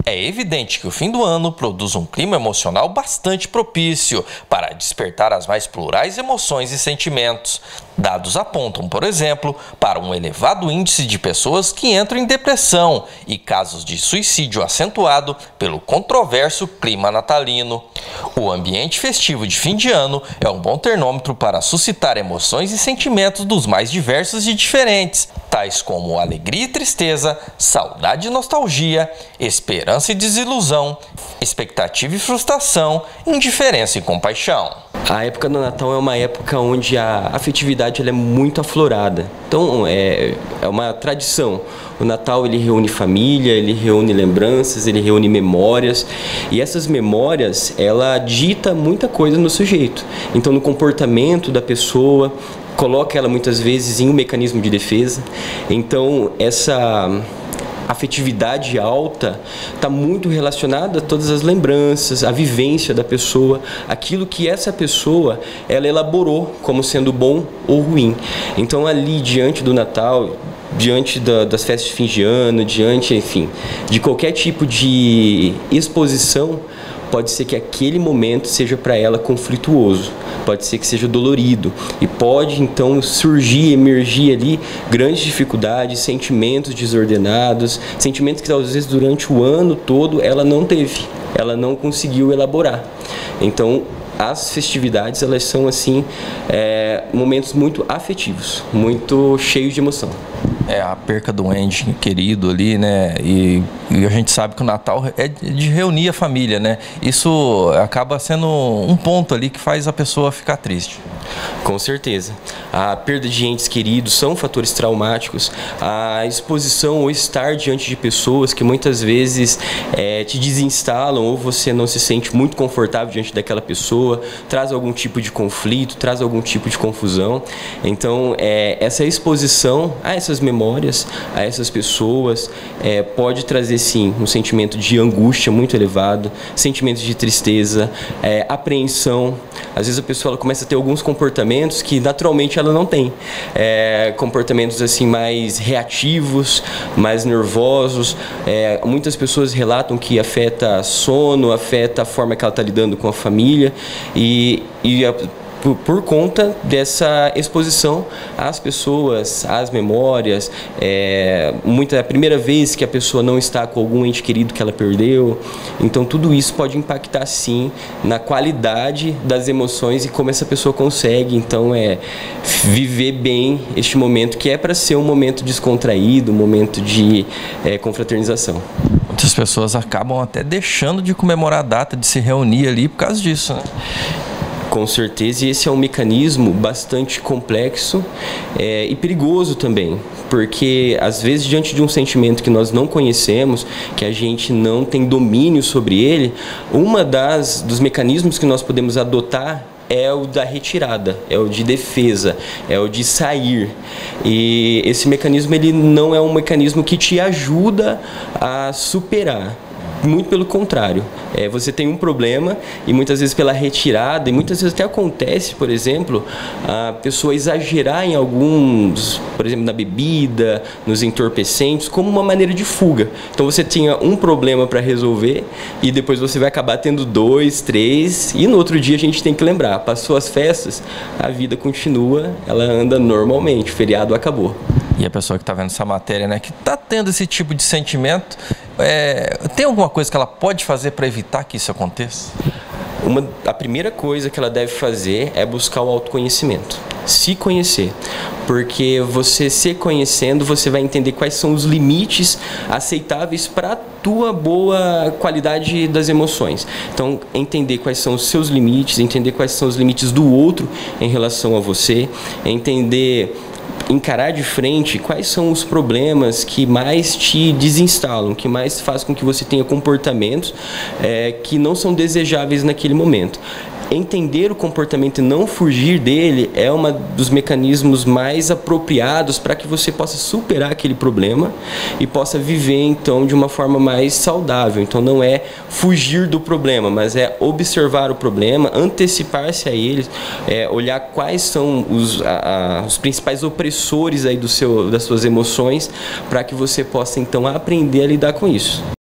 É evidente que o fim do ano produz um clima emocional bastante propício para despertar as mais plurais emoções e sentimentos. Dados apontam, por exemplo, para um elevado índice de pessoas que entram em depressão e casos de suicídio acentuado pelo controverso clima natalino. O ambiente festivo de fim de ano é um bom termômetro para suscitar emoções e sentimentos dos mais diversos e diferentes, tais como alegria e tristeza, saudade e nostalgia, esperança e desilusão, expectativa e frustração, indiferença e compaixão. A época do Natal é uma época onde a afetividade ela é muito aflorada. Então é uma tradição. O Natal ele reúne família, ele reúne lembranças, ele reúne memórias. E essas memórias, ela dita muita coisa no sujeito. Então no comportamento da pessoa, coloca ela muitas vezes em um mecanismo de defesa. Então essa afetividade alta está muito relacionada a todas as lembranças, a vivência da pessoa, aquilo que essa pessoa ela elaborou como sendo bom ou ruim. Então ali diante do Natal, diante das festas de fim de ano, diante, enfim, de qualquer tipo de exposição, pode ser que aquele momento seja para ela conflituoso, pode ser que seja dolorido e pode então surgir, emergir ali grandes dificuldades, sentimentos desordenados, sentimentos que às vezes durante o ano todo ela não teve, ela não conseguiu elaborar. Então as festividades elas são assim momentos muito afetivos, muito cheios de emoção. É a perca do ente querido ali, né? E a gente sabe que o Natal é de reunir a família, né? Isso acaba sendo um ponto ali que faz a pessoa ficar triste. Com certeza. A perda de entes queridos são fatores traumáticos. A exposição ou estar diante de pessoas que muitas vezes te desinstalam ou você não se sente muito confortável diante daquela pessoa, traz algum tipo de conflito, traz algum tipo de confusão. Então, essa exposição a essas memórias, a essas pessoas, pode trazer sim um sentimento de angústia muito elevado, sentimento de tristeza, apreensão. Às vezes a pessoa ela começa a ter alguns comportamentos que naturalmente ela não tem. Comportamentos assim mais reativos, mais nervosos. Muitas pessoas relatam que afeta sono, afeta a forma que ela está lidando com a família por conta dessa exposição às pessoas, às memórias, é a primeira vez que a pessoa não está com algum ente querido que ela perdeu. Então tudo isso pode impactar sim na qualidade das emoções e como essa pessoa consegue então viver bem este momento que é para ser um momento descontraído, um momento de confraternização. Muitas pessoas acabam até deixando de comemorar a data, de se reunir ali por causa disso, né? Com certeza, e esse é um mecanismo bastante complexo e perigoso também, porque às vezes diante de um sentimento que nós não conhecemos, que a gente não tem domínio sobre ele, dos mecanismos que nós podemos adotar é o da retirada, é o de defesa, é o de sair. E esse mecanismo ele não é um mecanismo que te ajuda a superar. Muito pelo contrário, você tem um problema e muitas vezes pela retirada, e muitas vezes até acontece, por exemplo, a pessoa exagerar em alguns, por exemplo, na bebida, nos entorpecentes, como uma maneira de fuga. Então você tinha um problema para resolver e depois você vai acabar tendo 2, 3 e no outro dia a gente tem que lembrar, passou as festas, a vida continua, ela anda normalmente, o feriado acabou. E a pessoa que está vendo essa matéria, né, que está tendo esse tipo de sentimento, tem alguma coisa que ela pode fazer para evitar que isso aconteça? A primeira coisa que ela deve fazer é buscar o autoconhecimento, se conhecer, porque você se conhecendo, você vai entender quais são os limites aceitáveis para a tua boa qualidade das emoções. Então, entender quais são os seus limites, entender quais são os limites do outro em relação a você, encarar de frente quais são os problemas que mais te desinstalam, que mais fazem com que você tenha comportamentos que não são desejáveis naquele momento. Entender o comportamento e não fugir dele é um dos mecanismos mais apropriados para que você possa superar aquele problema e possa viver então de uma forma mais saudável. Então não é fugir do problema, mas é observar o problema, antecipar-se a ele, olhar quais são os principais opressores aí das suas emoções, para que você possa então aprender a lidar com isso.